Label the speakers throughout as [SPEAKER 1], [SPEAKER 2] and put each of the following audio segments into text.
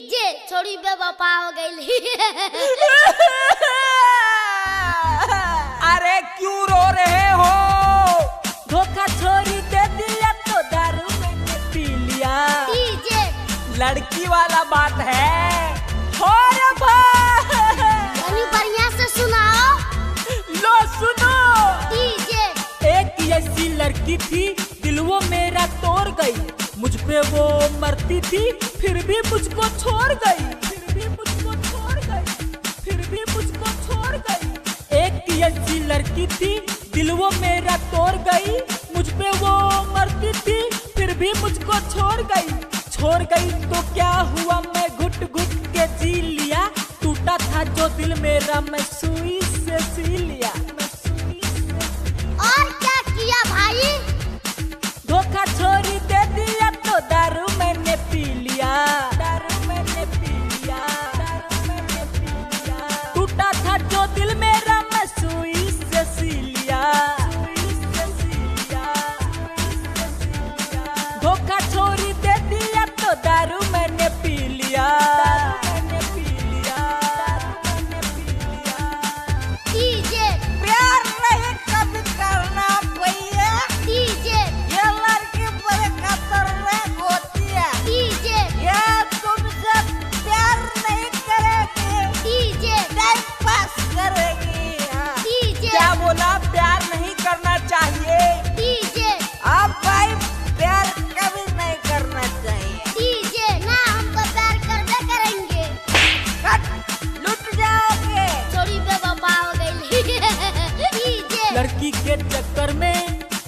[SPEAKER 1] जे छोड़ी बेवफा हो गई।
[SPEAKER 2] अरे क्यों रो रहे हो? धोखा छोड़ी दे दिया तो दारू मैंने पी लिया।
[SPEAKER 1] डीजे
[SPEAKER 2] लड़की वाला बात है। और भाई
[SPEAKER 1] बढ़िया से सुनाओ।
[SPEAKER 2] लो सुनो।
[SPEAKER 1] डीजे
[SPEAKER 2] एक ऐसी लड़की थी दिल वो मेरा तोड़ गई, मुझ पे वो मरती थी फिर भी मुझको छोड़ गई, फिर भी मुझको छोड़ गई, फिर भी मुझको छोड़ गई। एक ऐसी लड़की थी दिल वो मेरा तोड़ गई, मुझ पे वो मरती थी फिर भी मुझको छोड़ गई। छोड़ गई तो क्या हुआ, मैं घुट घुट के जी लिया। टूटा था जो दिल मेरा मैं सुई से सी लिया, मैं सुई से।
[SPEAKER 1] और क्या किया भाई?
[SPEAKER 2] धोखा छोड़ी दे दिया तो दारू मैंने पी लिया, दारू मैंने पी लिया, दारू मैंने पी लिया। टूटा था जो दिल मेरा मैं सुई से सी लिया, सुई से सी लिया, सुई से सी लिया। धोखा छोड़ी दे दिया तो दारू मैंने पी लिया, दारू मैंने पी लिया, दारू मैंने पी लिया।
[SPEAKER 1] डीजे
[SPEAKER 2] प्यार नहीं कभी करना भैया,
[SPEAKER 1] डीजे
[SPEAKER 2] ये लड़की बड़े खतरनाक होती है।
[SPEAKER 1] डीजे
[SPEAKER 2] ये तुमसे प्यार नहीं करेगी,
[SPEAKER 1] डीजे
[SPEAKER 2] टाइम पास करेगी।
[SPEAKER 1] डीजे
[SPEAKER 2] क्या बोला? प्यार नहीं करना चाहिए।
[SPEAKER 1] डीजे
[SPEAKER 2] अब भाई प्यार कभी नहीं करना चाहिए।
[SPEAKER 1] डीजे ना, हम तो प्यार करबे करेंगे।
[SPEAKER 2] कट, लुट जाओगे।
[SPEAKER 1] छोड़ी बेवफा हो गई। डीजे
[SPEAKER 2] लड़की के चक्कर में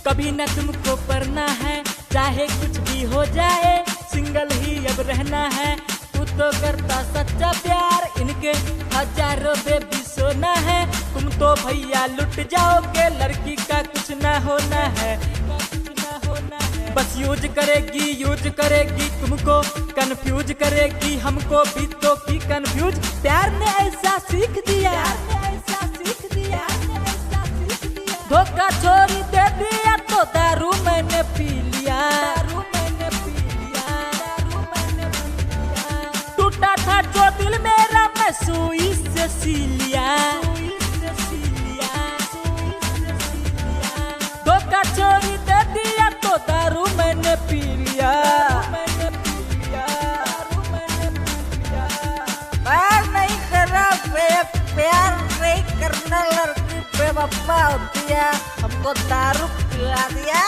[SPEAKER 2] कभी न तुमको पड़ना है, चाहे कुछ भी हो जाए सिंगल ही अब रहना है। तू तो करता सच्चा प्यार, इनके हजारों बेबी सोना है। तुम तो भैया लुट जाओगे, लड़की का कुछ ना होना है, कुछ ना होना है। बस यूज करेगी तुमको कंफ्यूज करेगी, हमको भी तो की कंफ्यूज। प्यार ने ऐसा सीख दिया, ऐसा सीख दिया, ऐसा सीख दिया। धोखा छोड़ी दे दिया तो दारू मैंने पी लिया, दारू मैंने पी लिया, दारू मैंने पी लिया। टूटा था जो दिल मेरा मैं सुई से सी लिया, सुई से सी लिया, सुई से सी लिया। धोखा छोड़ी दे दिया तो दारू मैंने पी लिया, मैंने पी लिया, दारू मैंने पी लिया। प्यार नहीं करना, प्यार नहीं करना, लड़की बेवफा होती है। हमको दारू पिला दिया